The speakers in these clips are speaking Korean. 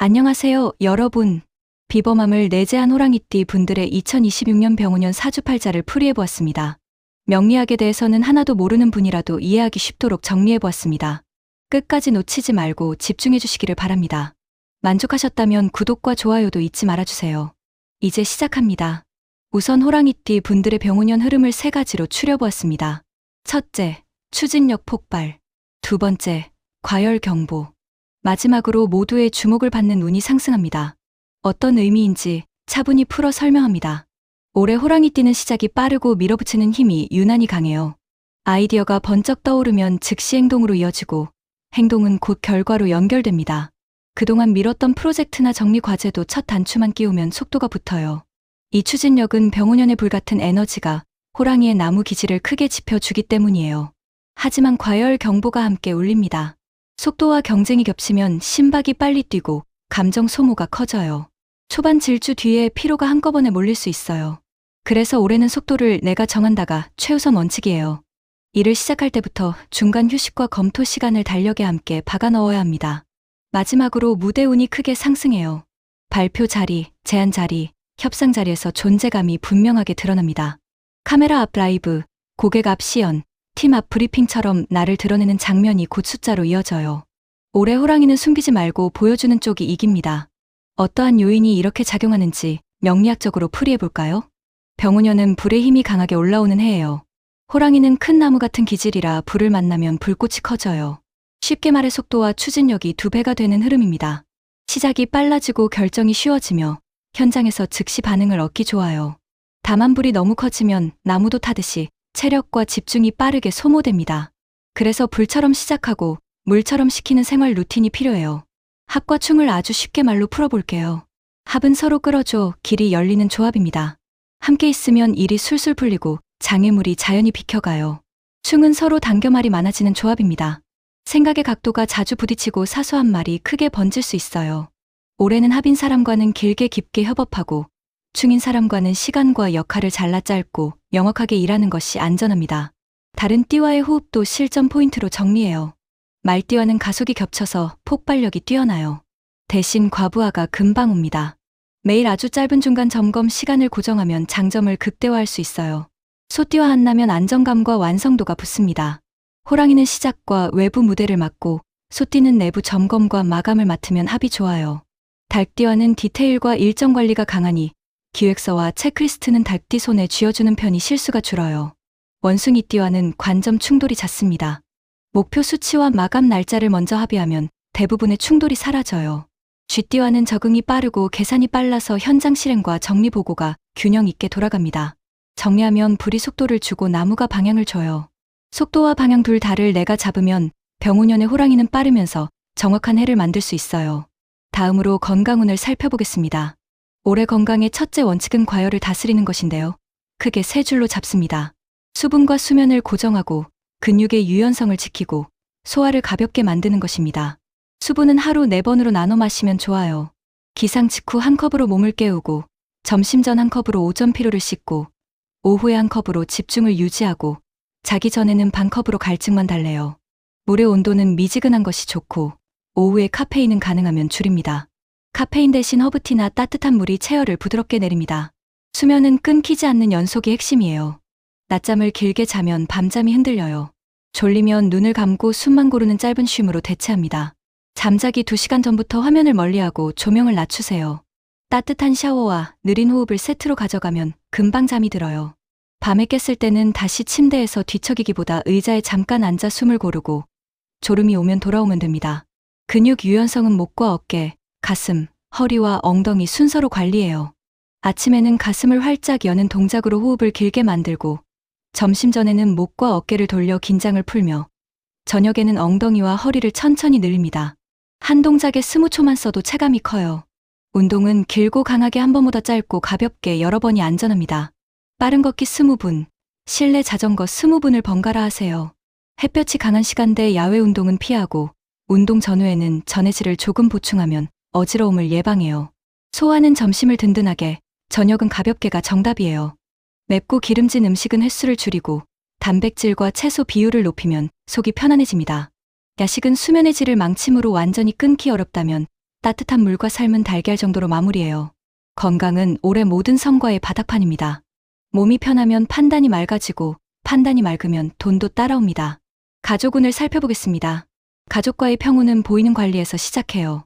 안녕하세요, 여러분. 비범함을 내재한 호랑이띠 분들의 2026년 병운년 사주팔자를 풀이해보았습니다. 명리학에 대해서는 하나도 모르는 분이라도 이해하기 쉽도록 정리해보았습니다. 끝까지 놓치지 말고 집중해주시기를 바랍니다. 만족하셨다면 구독과 좋아요도 잊지 말아주세요. 이제 시작합니다. 우선 호랑이띠 분들의 병운년 흐름을 세 가지로 추려보았습니다. 첫째, 추진력 폭발. 두 번째, 과열 경보. 마지막으로 모두의 주목을 받는 운이 상승합니다. 어떤 의미인지 차분히 풀어 설명합니다. 올해 호랑이띠는 시작이 빠르고 밀어붙이는 힘이 유난히 강해요. 아이디어가 번쩍 떠오르면 즉시 행동으로 이어지고 행동은 곧 결과로 연결됩니다. 그동안 미뤘던 프로젝트나 정리 과제도 첫 단추만 끼우면 속도가 붙어요. 이 추진력은 병운년의 불같은 에너지가 호랑이의 나무 기질을 크게 짚어주기 때문이에요. 하지만 과열 경보가 함께 울립니다. 속도와 경쟁이 겹치면 심박이 빨리 뛰고 감정 소모가 커져요. 초반 질주 뒤에 피로가 한꺼번에 몰릴 수 있어요. 그래서 올해는 속도를 내가 정한다가 최우선 원칙이에요. 일을 시작할 때부터 중간 휴식과 검토 시간을 달력에 함께 박아 넣어야 합니다. 마지막으로 무대 운이 크게 상승해요. 발표 자리, 제안 자리, 협상 자리에서 존재감이 분명하게 드러납니다. 카메라 앞 라이브, 고객 앞 시연, 팀 앞 브리핑처럼 나를 드러내는 장면이 곧 숫자로 이어져요. 올해 호랑이는 숨기지 말고 보여주는 쪽이 이깁니다. 어떠한 요인이 이렇게 작용하는지 명리학적으로 풀이해볼까요? 병운년은 불의 힘이 강하게 올라오는 해예요. 호랑이는 큰 나무 같은 기질이라 불을 만나면 불꽃이 커져요. 쉽게 말해 속도와 추진력이 두 배가 되는 흐름입니다. 시작이 빨라지고 결정이 쉬워지며 현장에서 즉시 반응을 얻기 좋아요. 다만 불이 너무 커지면 나무도 타듯이 체력과 집중이 빠르게 소모됩니다. 그래서 불처럼 시작하고 물처럼 식히는 생활 루틴이 필요해요. 합과 충을 아주 쉽게 말로 풀어볼게요. 합은 서로 끌어줘 길이 열리는 조합입니다. 함께 있으면 일이 술술 풀리고 장애물이 자연히 비켜가요. 충은 서로 당겨 말이 많아지는 조합입니다. 생각의 각도가 자주 부딪히고 사소한 말이 크게 번질 수 있어요. 올해는 합인 사람과는 길게 깊게 협업하고 충인 사람과는 시간과 역할을 잘라 짧고 명확하게 일하는 것이 안전합니다. 다른 띠와의 호흡도 실전 포인트로 정리해요. 말띠와는 가속이 겹쳐서 폭발력이 뛰어나요. 대신 과부하가 금방 옵니다. 매일 아주 짧은 중간 점검 시간을 고정하면 장점을 극대화할 수 있어요. 소띠와 한나면 안정감과 완성도가 붙습니다. 호랑이는 시작과 외부 무대를 맡고 소띠는 내부 점검과 마감을 맡으면 합이 좋아요. 닭띠와는 디테일과 일정 관리가 강하니 기획서와 체크리스트는 닭띠 손에 쥐어주는 편이 실수가 줄어요. 원숭이띠와는 관점 충돌이 잦습니다. 목표 수치와 마감 날짜를 먼저 합의하면 대부분의 충돌이 사라져요. 쥐띠와는 적응이 빠르고 계산이 빨라서 현장 실행과 정리 보고가 균형 있게 돌아갑니다. 정리하면 불이 속도를 주고 나무가 방향을 줘요. 속도와 방향 둘 다를 내가 잡으면 병운년의 호랑이는 빠르면서 정확한 해를 만들 수 있어요. 다음으로 건강운을 살펴보겠습니다. 올해 건강의 첫째 원칙은 과열을 다스리는 것인데요. 크게 세 줄로 잡습니다. 수분과 수면을 고정하고 근육의 유연성을 지키고 소화를 가볍게 만드는 것입니다. 수분은 하루 4번으로 나눠 마시면 좋아요. 기상 직후 한 컵으로 몸을 깨우고 점심 전 한 컵으로 오전 피로를 씻고 오후에 한 컵으로 집중을 유지하고 자기 전에는 반 컵으로 갈증만 달래요. 물의 온도는 미지근한 것이 좋고 오후에 카페인은 가능하면 줄입니다. 카페인 대신 허브티나 따뜻한 물이 체열을 부드럽게 내립니다. 수면은 끊기지 않는 연속이 핵심이에요. 낮잠을 길게 자면 밤잠이 흔들려요. 졸리면 눈을 감고 숨만 고르는 짧은 쉼으로 대체합니다. 잠자기 2시간 전부터 화면을 멀리하고 조명을 낮추세요. 따뜻한 샤워와 느린 호흡을 세트로 가져가면 금방 잠이 들어요. 밤에 깼을 때는 다시 침대에서 뒤척이기보다 의자에 잠깐 앉아 숨을 고르고 졸음이 오면 돌아오면 됩니다. 근육 유연성은 목과 어깨, 가슴, 허리와 엉덩이 순서로 관리해요. 아침에는 가슴을 활짝 여는 동작으로 호흡을 길게 만들고 점심 전에는 목과 어깨를 돌려 긴장을 풀며 저녁에는 엉덩이와 허리를 천천히 늘립니다. 한 동작에 20초만 써도 체감이 커요. 운동은 길고 강하게 한 번보다 짧고 가볍게 여러 번이 안전합니다. 빠른 걷기 20분, 실내 자전거 20분을 번갈아 하세요. 햇볕이 강한 시간대 야외 운동은 피하고 운동 전후에는 전해질을 조금 보충하면 어지러움을 예방해요. 소화는 점심을 든든하게, 저녁은 가볍게가 정답이에요. 맵고 기름진 음식은 횟수를 줄이고 단백질과 채소 비율을 높이면 속이 편안해집니다. 야식은 수면의 질을 망침으로 완전히 끊기 어렵다면 따뜻한 물과 삶은 달걀 정도로 마무리해요. 건강은 올해 모든 성과의 바닥판입니다. 몸이 편하면 판단이 맑아지고 판단이 맑으면 돈도 따라옵니다. 가족운을 살펴보겠습니다. 가족과의 평온은 보이는 관리에서 시작해요.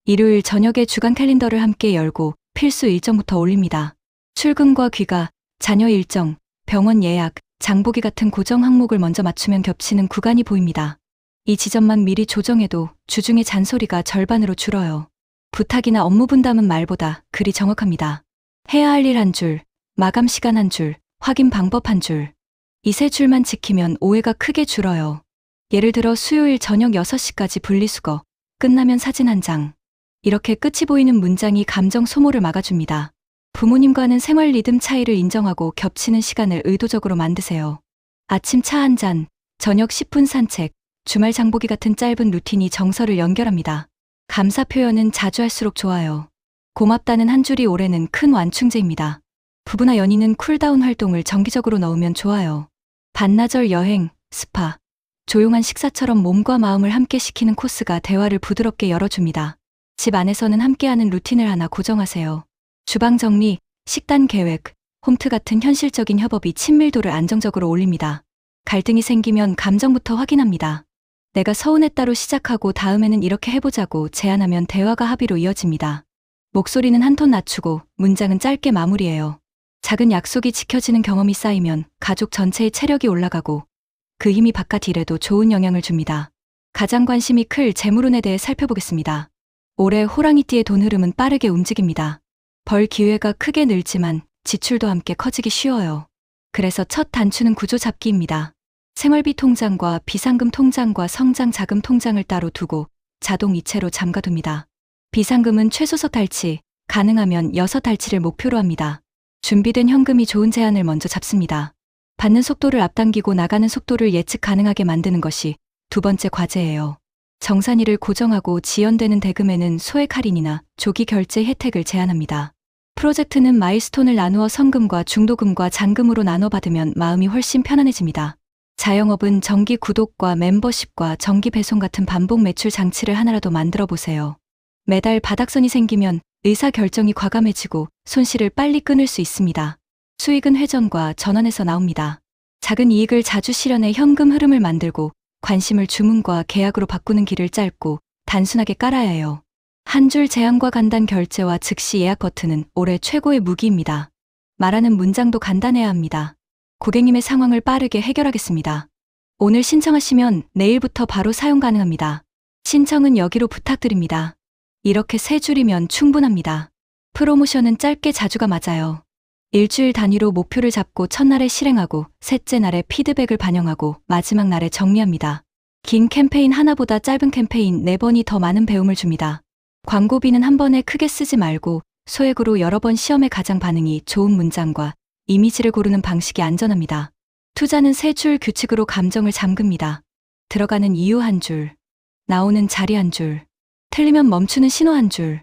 일요일 저녁에 주간 캘린더를 함께 열고 필수 일정부터 올립니다. 출근과 귀가, 자녀 일정, 병원 예약, 장보기 같은 고정 항목을 먼저 맞추면 겹치는 구간이 보입니다. 이 지점만 미리 조정해도 주중의 잔소리가 절반으로 줄어요. 부탁이나 업무 분담은 말보다 글이 정확합니다. 해야 할 일 한 줄, 마감 시간 한 줄, 확인 방법 한 줄. 이 세 줄만 지키면 오해가 크게 줄어요. 예를 들어 수요일 저녁 6시까지 분리수거, 끝나면 사진 한 장. 이렇게 끝이 보이는 문장이 감정 소모를 막아줍니다. 부모님과는 생활 리듬 차이를 인정하고 겹치는 시간을 의도적으로 만드세요. 아침 차 한 잔, 저녁 10분 산책, 주말 장보기 같은 짧은 루틴이 정서를 연결합니다. 감사 표현은 자주 할수록 좋아요. 고맙다는 한 줄이 올해는 큰 완충제입니다. 부부나 연인은 쿨다운 활동을 정기적으로 넣으면 좋아요. 반나절 여행, 스파, 조용한 식사처럼 몸과 마음을 함께 시키는 코스가 대화를 부드럽게 열어줍니다. 집 안에서는 함께하는 루틴을 하나 고정하세요. 주방 정리, 식단 계획, 홈트 같은 현실적인 협업이 친밀도를 안정적으로 올립니다. 갈등이 생기면 감정부터 확인합니다. 내가 서운했다로 시작하고 다음에는 이렇게 해보자고 제안하면 대화가 합의로 이어집니다. 목소리는 한 톤 낮추고 문장은 짧게 마무리해요. 작은 약속이 지켜지는 경험이 쌓이면 가족 전체의 체력이 올라가고 그 힘이 바깥 일에도 좋은 영향을 줍니다. 가장 관심이 클 재물운에 대해 살펴보겠습니다. 올해 호랑이띠의 돈 흐름은 빠르게 움직입니다. 벌 기회가 크게 늘지만 지출도 함께 커지기 쉬워요. 그래서 첫 단추는 구조 잡기입니다. 생활비 통장과 비상금 통장과 성장 자금 통장을 따로 두고 자동 이체로 잠가둡니다. 비상금은 최소석 탈취, 가능하면 6탈취를 목표로 합니다. 준비된 현금이 좋은 제한을 먼저 잡습니다. 받는 속도를 앞당기고 나가는 속도를 예측 가능하게 만드는 것이 두 번째 과제예요. 정산일을 고정하고 지연되는 대금에는 소액 할인이나 조기 결제 혜택을 제한합니다. 프로젝트는 마일스톤을 나누어 성금과 중도금과 잔금으로 나눠 받으면 마음이 훨씬 편안해집니다. 자영업은 정기 구독과 멤버십과 정기 배송 같은 반복 매출 장치를 하나라도 만들어 보세요. 매달 바닥선이 생기면 의사결정이 과감해지고 손실을 빨리 끊을 수 있습니다. 수익은 회전과 전환에서 나옵니다. 작은 이익을 자주 실현해 현금 흐름을 만들고 관심을 주문과 계약으로 바꾸는 길을 짧고 단순하게 깔아야 해요. 한 줄 제안과 간단 결제와 즉시 예약 버튼은 올해 최고의 무기입니다. 말하는 문장도 간단해야 합니다. 고객님의 상황을 빠르게 해결하겠습니다. 오늘 신청하시면 내일부터 바로 사용 가능합니다. 신청은 여기로 부탁드립니다. 이렇게 세 줄이면 충분합니다. 프로모션은 짧게 자주가 맞아요. 일주일 단위로 목표를 잡고 첫날에 실행하고 셋째 날에 피드백을 반영하고 마지막 날에 정리합니다. 긴 캠페인 하나보다 짧은 캠페인 4번이 더 많은 배움을 줍니다. 광고비는 한 번에 크게 쓰지 말고 소액으로 여러 번 시험해 가장 반응이 좋은 문장과 이미지를 고르는 방식이 안전합니다. 투자는 3줄 규칙으로 감정을 잠깁니다. 들어가는 이유 한 줄, 나오는 자리 한 줄, 틀리면 멈추는 신호 한 줄.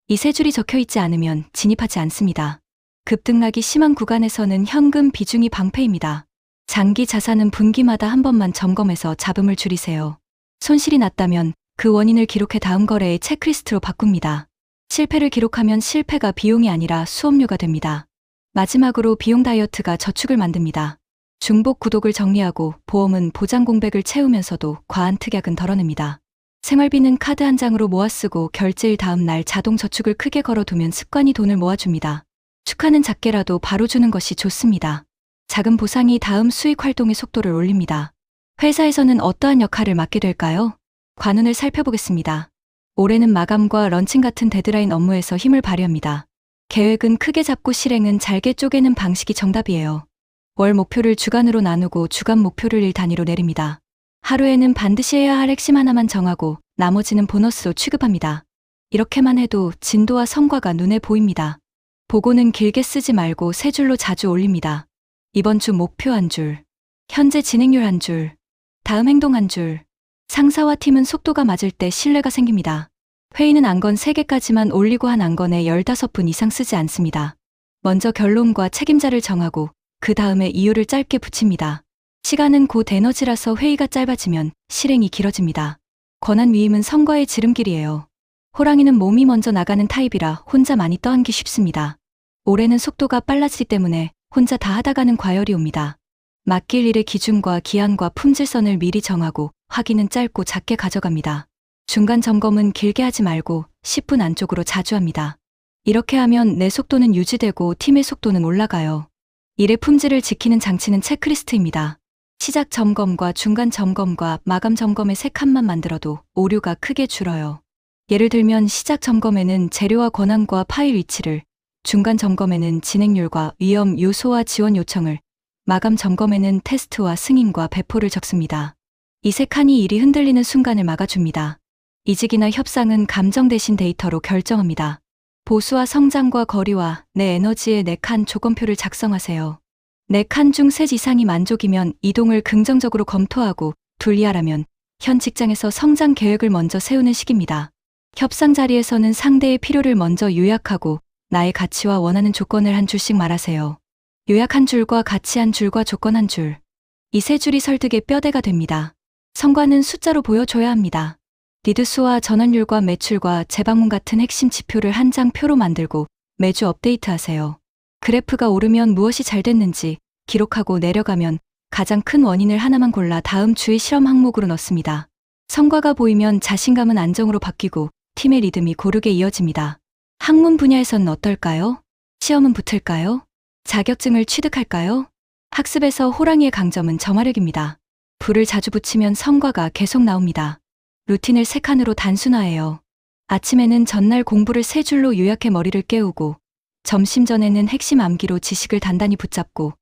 이 3줄이 적혀 있지 않으면 진입하지 않습니다. 급등락이 심한 구간에서는 현금 비중이 방패입니다. 장기 자산은 분기마다 한 번만 점검해서 잡음을 줄이세요. 손실이 났다면 그 원인을 기록해 다음 거래의 체크리스트로 바꿉니다. 실패를 기록하면 실패가 비용이 아니라 수업료가 됩니다. 마지막으로 비용 다이어트가 저축을 만듭니다. 중복 구독을 정리하고 보험은 보장 공백을 채우면서도 과한 특약은 덜어냅니다. 생활비는 카드 한 장으로 모아 쓰고 결제일 다음 날 자동 저축을 크게 걸어두면 습관이 돈을 모아줍니다. 축하는 작게라도 바로 주는 것이 좋습니다. 작은 보상이 다음 수익 활동의 속도를 올립니다. 회사에서는 어떠한 역할을 맡게 될까요? 관운을 살펴보겠습니다. 올해는 마감과 런칭 같은 데드라인 업무에서 힘을 발휘합니다. 계획은 크게 잡고 실행은 잘게 쪼개는 방식이 정답이에요. 월 목표를 주간으로 나누고 주간 목표를 일 단위로 내립니다. 하루에는 반드시 해야 할 핵심 하나만 정하고 나머지는 보너스로 취급합니다. 이렇게만 해도 진도와 성과가 눈에 보입니다. 보고는 길게 쓰지 말고 3줄로 자주 올립니다. 이번 주 목표 한 줄, 현재 진행률 한 줄, 다음 행동 한 줄. 상사와 팀은 속도가 맞을 때 신뢰가 생깁니다. 회의는 안건 3개까지만 올리고 한 안건에 15분 이상 쓰지 않습니다. 먼저 결론과 책임자를 정하고 그 다음에 이유를 짧게 붙입니다. 시간은 곧 에너지라서 회의가 짧아지면 실행이 길어집니다. 권한 위임은 성과의 지름길이에요. 호랑이는 몸이 먼저 나가는 타입이라 혼자 많이 떠안기 쉽습니다. 올해는 속도가 빨라지기 때문에 혼자 다 하다가는 과열이 옵니다. 맡길 일의 기준과 기한과 품질선을 미리 정하고 확인은 짧고 작게 가져갑니다. 중간 점검은 길게 하지 말고 10분 안쪽으로 자주 합니다. 이렇게 하면 내 속도는 유지되고 팀의 속도는 올라가요. 일의 품질을 지키는 장치는 체크리스트입니다. 시작 점검과 중간 점검과 마감 점검의 3칸만 만들어도 오류가 크게 줄어요. 예를 들면 시작 점검에는 재료와 권한과 파일 위치를, 중간 점검에는 진행률과 위험 요소와 지원 요청을, 마감 점검에는 테스트와 승인과 배포를 적습니다. 이 3칸이 일이 흔들리는 순간을 막아줍니다. 이직이나 협상은 감정 대신 데이터로 결정합니다. 보수와 성장과 거리와 내 에너지의 4칸 조건표를 작성하세요. 4칸 중 3 이상이 만족이면 이동을 긍정적으로 검토하고 둘리하라면 현 직장에서 성장 계획을 먼저 세우는 시기입니다. 협상 자리에서는 상대의 필요를 먼저 요약하고 나의 가치와 원하는 조건을 한 줄씩 말하세요. 요약 한 줄과 가치 한 줄과 조건 한 줄. 이 3줄이 설득의 뼈대가 됩니다. 성과는 숫자로 보여줘야 합니다. 리드수와 전환율과 매출과 재방문 같은 핵심 지표를 한 장 표로 만들고 매주 업데이트하세요. 그래프가 오르면 무엇이 잘 됐는지 기록하고 내려가면 가장 큰 원인을 하나만 골라 다음 주의 실험 항목으로 넣습니다. 성과가 보이면 자신감은 안정으로 바뀌고 팀의 리듬이 고르게 이어집니다. 학문 분야에서는 어떨까요? 시험은 붙을까요? 자격증을 취득할까요? 학습에서 호랑이의 강점은 점화력입니다. 불을 자주 붙이면 성과가 계속 나옵니다. 루틴을 3칸으로 단순화해요. 아침에는 전날 공부를 3줄로 요약해 머리를 깨우고, 점심 전에는 핵심 암기로 지식을 단단히 붙잡고,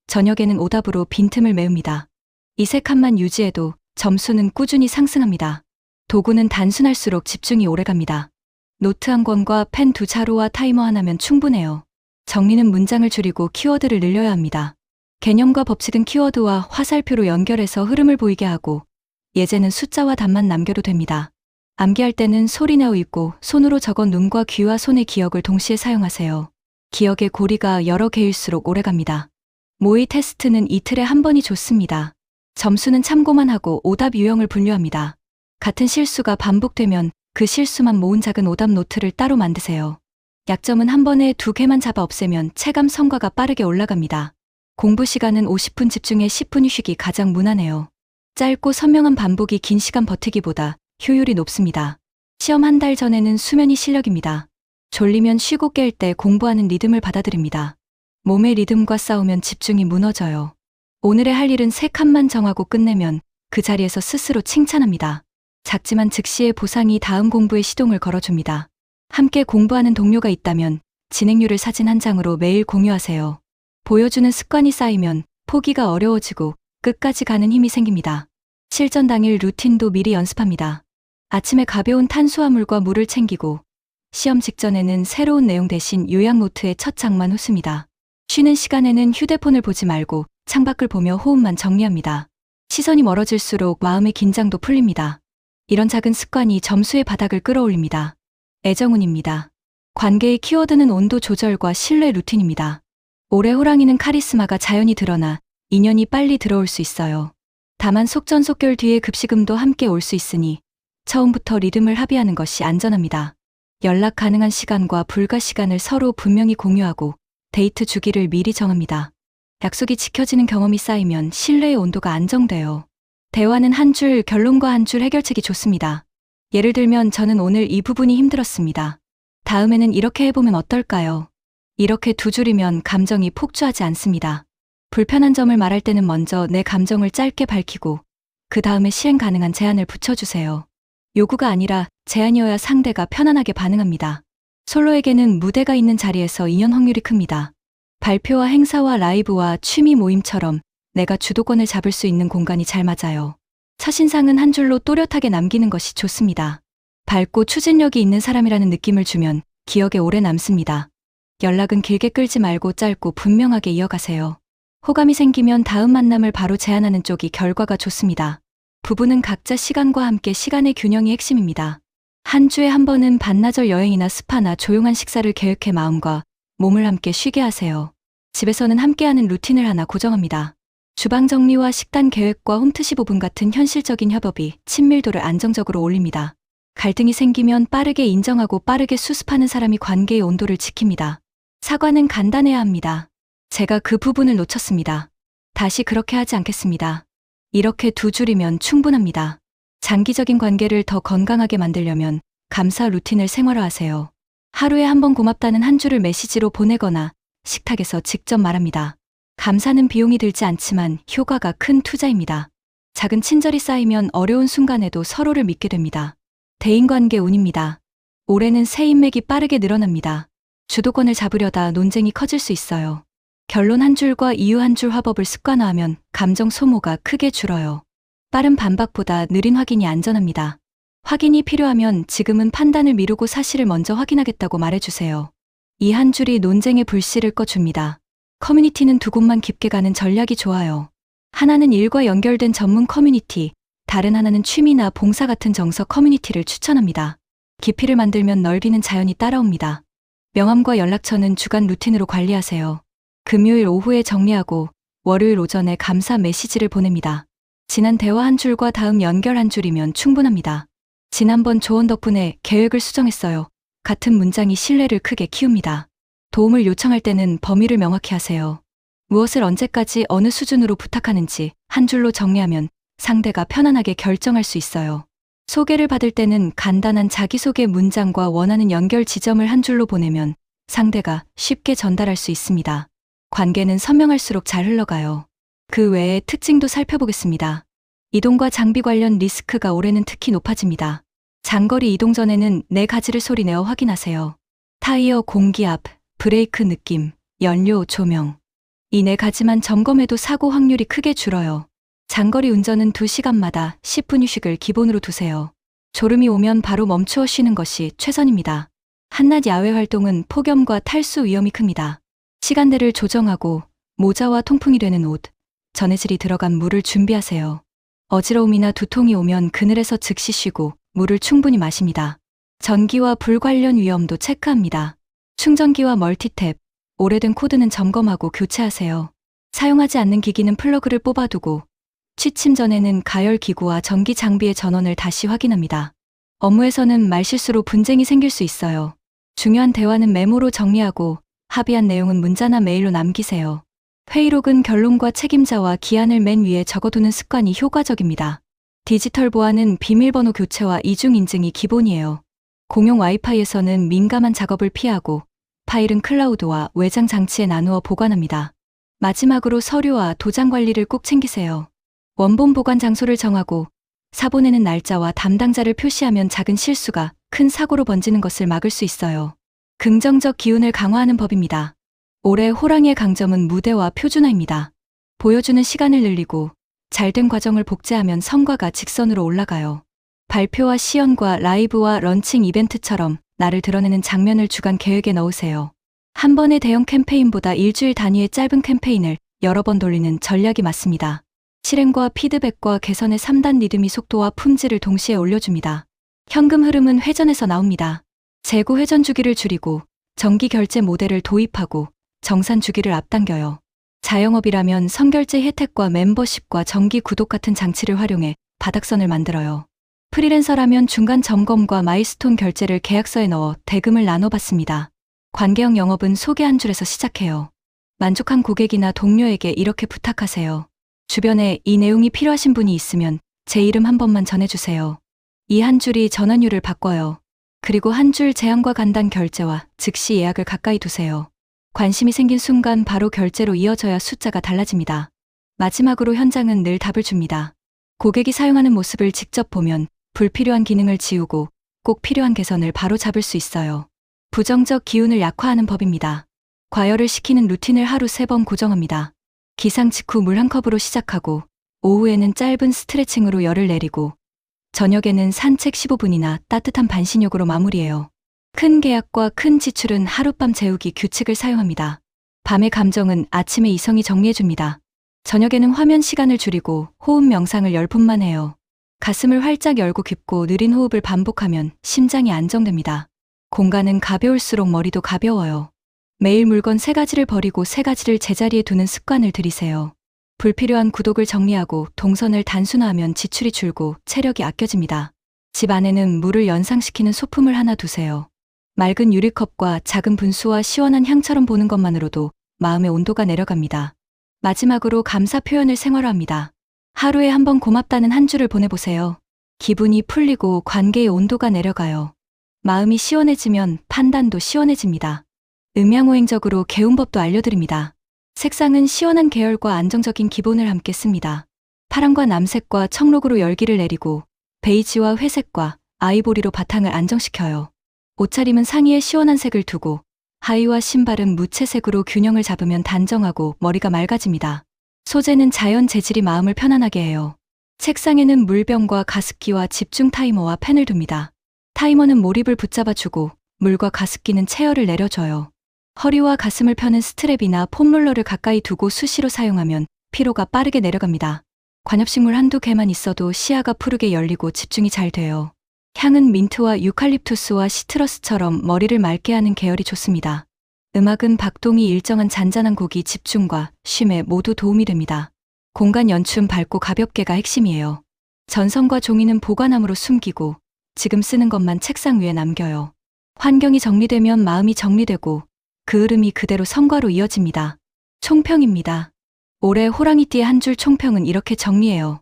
저녁에는 오답으로 빈틈을 메웁니다. 이 3칸만 유지해도 점수는 꾸준히 상승합니다. 도구는 단순할수록 집중이 오래갑니다. 노트 한 권과 펜 2자루와 타이머 하나면 충분해요. 정리는 문장을 줄이고 키워드를 늘려야 합니다. 개념과 법칙은 키워드와 화살표로 연결해서 흐름을 보이게 하고, 예제는 숫자와 답만 남겨도 됩니다. 암기할 때는 소리내어 읽고 손으로 적어 눈과 귀와 손의 기억을 동시에 사용하세요. 기억의 고리가 여러 개일수록 오래갑니다. 모의 테스트는 이틀에 한 번이 좋습니다. 점수는 참고만 하고 오답 유형을 분류합니다. 같은 실수가 반복되면 그 실수만 모은 작은 오답 노트를 따로 만드세요. 약점은 한 번에 2개만 잡아 없애면 체감 성과가 빠르게 올라갑니다. 공부 시간은 50분 집중에 10분 휴식이 가장 무난해요. 짧고 선명한 반복이 긴 시간 버티기보다 효율이 높습니다. 시험 한 달 전에는 수면이 실력입니다. 졸리면 쉬고 깰 때 공부하는 리듬을 받아들입니다. 몸의 리듬과 싸우면 집중이 무너져요. 오늘의 할 일은 3칸만 정하고 끝내면 그 자리에서 스스로 칭찬합니다. 작지만 즉시의 보상이 다음 공부에 시동을 걸어줍니다. 함께 공부하는 동료가 있다면 진행률을 사진 한 장으로 매일 공유하세요. 보여주는 습관이 쌓이면 포기가 어려워지고 끝까지 가는 힘이 생깁니다. 실전 당일 루틴도 미리 연습합니다. 아침에 가벼운 탄수화물과 물을 챙기고 시험 직전에는 새로운 내용 대신 요약 노트에 첫 장만 훑습니다. 쉬는 시간에는 휴대폰을 보지 말고 창밖을 보며 호흡만 정리합니다. 시선이 멀어질수록 마음의 긴장도 풀립니다. 이런 작은 습관이 점수의 바닥을 끌어올립니다. 애정운입니다. 관계의 키워드는 온도 조절과 신뢰 루틴입니다. 올해 호랑이는 카리스마가 자연히 드러나 인연이 빨리 들어올 수 있어요. 다만 속전속결 뒤에 급식음도 함께 올 수 있으니 처음부터 리듬을 합의하는 것이 안전합니다. 연락 가능한 시간과 불가 시간을 서로 분명히 공유하고 데이트 주기를 미리 정합니다. 약속이 지켜지는 경험이 쌓이면 신뢰의 온도가 안정돼요. 대화는 한 줄, 결론과 한 줄 해결책이 좋습니다. 예를 들면 저는 오늘 이 부분이 힘들었습니다. 다음에는 이렇게 해보면 어떨까요? 이렇게 2줄이면 감정이 폭주하지 않습니다. 불편한 점을 말할 때는 먼저 내 감정을 짧게 밝히고 그 다음에 시행 가능한 제안을 붙여주세요. 요구가 아니라 제안이어야 상대가 편안하게 반응합니다. 솔로에게는 무대가 있는 자리에서 인연 확률이 큽니다. 발표와 행사와 라이브와 취미 모임처럼 내가 주도권을 잡을 수 있는 공간이 잘 맞아요. 첫인상은 한 줄로 또렷하게 남기는 것이 좋습니다. 밝고 추진력이 있는 사람이라는 느낌을 주면 기억에 오래 남습니다. 연락은 길게 끌지 말고 짧고 분명하게 이어가세요. 호감이 생기면 다음 만남을 바로 제안하는 쪽이 결과가 좋습니다. 부부는 각자 시간과 함께 시간의 균형이 핵심입니다. 한 주에 한 번은 반나절 여행이나 스파나 조용한 식사를 계획해 마음과 몸을 함께 쉬게 하세요. 집에서는 함께하는 루틴을 하나 고정합니다. 주방 정리와 식단 계획과 홈트시 부분 같은 현실적인 협업이 친밀도를 안정적으로 올립니다. 갈등이 생기면 빠르게 인정하고 빠르게 수습하는 사람이 관계의 온도를 지킵니다. 사과는 간단해야 합니다. 제가 그 부분을 놓쳤습니다. 다시 그렇게 하지 않겠습니다. 이렇게 두 줄이면 충분합니다. 장기적인 관계를 더 건강하게 만들려면 감사 루틴을 생활화하세요. 하루에 한 번 고맙다는 한 줄을 메시지로 보내거나 식탁에서 직접 말합니다. 감사는 비용이 들지 않지만 효과가 큰 투자입니다. 작은 친절이 쌓이면 어려운 순간에도 서로를 믿게 됩니다. 대인관계 운입니다. 올해는 새 인맥이 빠르게 늘어납니다. 주도권을 잡으려다 논쟁이 커질 수 있어요. 결론 한 줄과 이유 한 줄 화법을 습관화하면 감정 소모가 크게 줄어요. 빠른 반박보다 느린 확인이 안전합니다. 확인이 필요하면 지금은 판단을 미루고 사실을 먼저 확인하겠다고 말해주세요. 이 한 줄이 논쟁의 불씨를 꺼줍니다. 커뮤니티는 두 곳만 깊게 가는 전략이 좋아요. 하나는 일과 연결된 전문 커뮤니티, 다른 하나는 취미나 봉사 같은 정서 커뮤니티를 추천합니다. 깊이를 만들면 넓이는 자연히 따라옵니다. 명함과 연락처는 주간 루틴으로 관리하세요. 금요일 오후에 정리하고 월요일 오전에 감사 메시지를 보냅니다. 지난 대화 한 줄과 다음 연결 한 줄이면 충분합니다. 지난번 조언 덕분에 계획을 수정했어요. 같은 문장이 신뢰를 크게 키웁니다. 도움을 요청할 때는 범위를 명확히 하세요. 무엇을 언제까지 어느 수준으로 부탁하는지 한 줄로 정리하면 상대가 편안하게 결정할 수 있어요. 소개를 받을 때는 간단한 자기소개 문장과 원하는 연결 지점을 한 줄로 보내면 상대가 쉽게 전달할 수 있습니다. 관계는 선명할수록 잘 흘러가요. 그 외의 특징도 살펴보겠습니다. 이동과 장비 관련 리스크가 올해는 특히 높아집니다. 장거리 이동 전에는 네 가지를 소리내어 확인하세요. 타이어 공기압, 브레이크 느낌, 연료, 조명. 이 네 가지만 점검해도 사고 확률이 크게 줄어요. 장거리 운전은 2시간마다 10분 휴식을 기본으로 두세요. 졸음이 오면 바로 멈추어 쉬는 것이 최선입니다. 한낮 야외 활동은 폭염과 탈수 위험이 큽니다. 시간대를 조정하고 모자와 통풍이 되는 옷, 전해질이 들어간 물을 준비하세요. 어지러움이나 두통이 오면 그늘에서 즉시 쉬고 물을 충분히 마십니다. 전기와 불 관련 위험도 체크합니다. 충전기와 멀티탭, 오래된 코드는 점검하고 교체하세요. 사용하지 않는 기기는 플러그를 뽑아두고 취침 전에는 가열 기구와 전기 장비의 전원을 다시 확인합니다. 업무에서는 말실수로 분쟁이 생길 수 있어요. 중요한 대화는 메모로 정리하고 합의한 내용은 문자나 메일로 남기세요. 회의록은 결론과 책임자와 기한을 맨 위에 적어두는 습관이 효과적입니다. 디지털 보안은 비밀번호 교체와 이중 인증이 기본이에요. 공용 와이파이에서는 민감한 작업을 피하고 파일은 클라우드와 외장 장치에 나누어 보관합니다. 마지막으로 서류와 도장 관리를 꼭 챙기세요. 원본 보관 장소를 정하고 사보내는 날짜와 담당자를 표시하면 작은 실수가 큰 사고로 번지는 것을 막을 수 있어요. 긍정적 기운을 강화하는 법입니다. 올해 호랑이의 강점은 무대와 표준화입니다. 보여주는 시간을 늘리고 잘된 과정을 복제하면 성과가 직선으로 올라가요. 발표와 시연과 라이브와 런칭 이벤트처럼 나를 드러내는 장면을 주간 계획에 넣으세요. 한 번의 대형 캠페인보다 일주일 단위의 짧은 캠페인을 여러 번 돌리는 전략이 맞습니다. 실행과 피드백과 개선의 3단 리듬이 속도와 품질을 동시에 올려줍니다. 현금 흐름은 회전에서 나옵니다. 재고 회전 주기를 줄이고 정기 결제 모델을 도입하고 정산 주기를 앞당겨요. 자영업이라면 선결제 혜택과 멤버십과 정기 구독 같은 장치를 활용해 바닥선을 만들어요. 프리랜서라면 중간 점검과 마일스톤 결제를 계약서에 넣어 대금을 나눠받습니다. 관계형 영업은 소개 한 줄에서 시작해요. 만족한 고객이나 동료에게 이렇게 부탁하세요. 주변에 이 내용이 필요하신 분이 있으면 제 이름 한 번만 전해주세요. 이 한 줄이 전환율을 바꿔요. 그리고 한 줄 제안과 간단 결제와 즉시 예약을 가까이 두세요. 관심이 생긴 순간 바로 결제로 이어져야 숫자가 달라집니다. 마지막으로 현장은 늘 답을 줍니다. 고객이 사용하는 모습을 직접 보면 불필요한 기능을 지우고 꼭 필요한 개선을 바로 잡을 수 있어요. 부정적 기운을 약화하는 법입니다. 과열을 시키는 루틴을 하루 3번 고정합니다. 기상 직후 물 한 컵으로 시작하고 오후에는 짧은 스트레칭으로 열을 내리고 저녁에는 산책 15분이나 따뜻한 반신욕으로 마무리해요. 큰 계약과 큰 지출은 하룻밤 재우기 규칙을 사용합니다. 밤의 감정은 아침에 이성이 정리해줍니다. 저녁에는 화면 시간을 줄이고 호흡 명상을 10분만 해요. 가슴을 활짝 열고 깊고 느린 호흡을 반복하면 심장이 안정됩니다. 공간은 가벼울수록 머리도 가벼워요. 매일 물건 3가지를 버리고 3가지를 제자리에 두는 습관을 들이세요. 불필요한 구독을 정리하고 동선을 단순화하면 지출이 줄고 체력이 아껴집니다. 집 안에는 물을 연상시키는 소품을 하나 두세요. 맑은 유리컵과 작은 분수와 시원한 향처럼 보는 것만으로도 마음의 온도가 내려갑니다. 마지막으로 감사 표현을 생활화합니다. 하루에 한 번 고맙다는 한 줄을 보내보세요. 기분이 풀리고 관계의 온도가 내려가요. 마음이 시원해지면 판단도 시원해집니다. 음양오행적으로 개운법도 알려드립니다. 색상은 시원한 계열과 안정적인 기본을 함께 씁니다. 파랑과 남색과 청록으로 열기를 내리고 베이지와 회색과 아이보리로 바탕을 안정시켜요. 옷차림은 상의에 시원한 색을 두고 하의와 신발은 무채색으로 균형을 잡으면 단정하고 머리가 맑아집니다. 소재는 자연 재질이 마음을 편안하게 해요. 책상에는 물병과 가습기와 집중 타이머와 펜을 둡니다. 타이머는 몰입을 붙잡아주고 물과 가습기는 체열을 내려줘요. 허리와 가슴을 펴는 스트랩이나 폼롤러를 가까이 두고 수시로 사용하면 피로가 빠르게 내려갑니다. 관엽식물 한두 개만 있어도 시야가 푸르게 열리고 집중이 잘 돼요. 향은 민트와 유칼립투스와 시트러스처럼 머리를 맑게 하는 계열이 좋습니다. 음악은 박동이 일정한 잔잔한 곡이 집중과 쉼에 모두 도움이 됩니다. 공간 연춤 밝고 가볍게가 핵심이에요. 전선과 종이는 보관함으로 숨기고 지금 쓰는 것만 책상 위에 남겨요. 환경이 정리되면 마음이 정리되고 그 흐름이 그대로 성과로 이어집니다. 총평입니다. 올해 호랑이띠의 한 줄 총평은 이렇게 정리해요.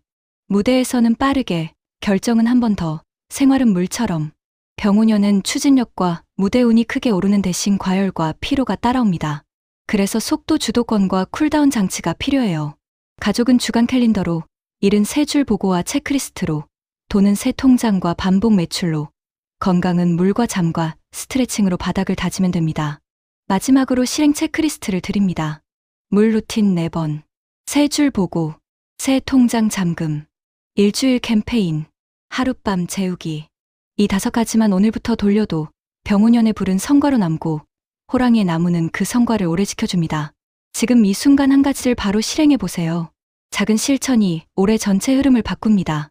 무대에서는 빠르게, 결정은 한 번 더, 생활은 물처럼. 병우년은 추진력과 무대운이 크게 오르는 대신 과열과 피로가 따라옵니다. 그래서 속도 주도권과 쿨다운 장치가 필요해요. 가족은 주간 캘린더로, 일은 세 줄 보고와 체크리스트로, 돈은 새 통장과 반복 매출로, 건강은 물과 잠과 스트레칭으로 바닥을 다지면 됩니다. 마지막으로 실행 체크리스트를 드립니다. 물 루틴 4번, 세 줄 보고, 새 통장 잠금, 일주일 캠페인, 하룻밤 재우기. 이 5가지만 오늘부터 돌려도 병우년의 불은 성과로 남고 호랑이의 나무는 그 성과를 오래 지켜줍니다. 지금 이 순간 한 가지를 바로 실행해 보세요. 작은 실천이 올해 전체 흐름을 바꿉니다.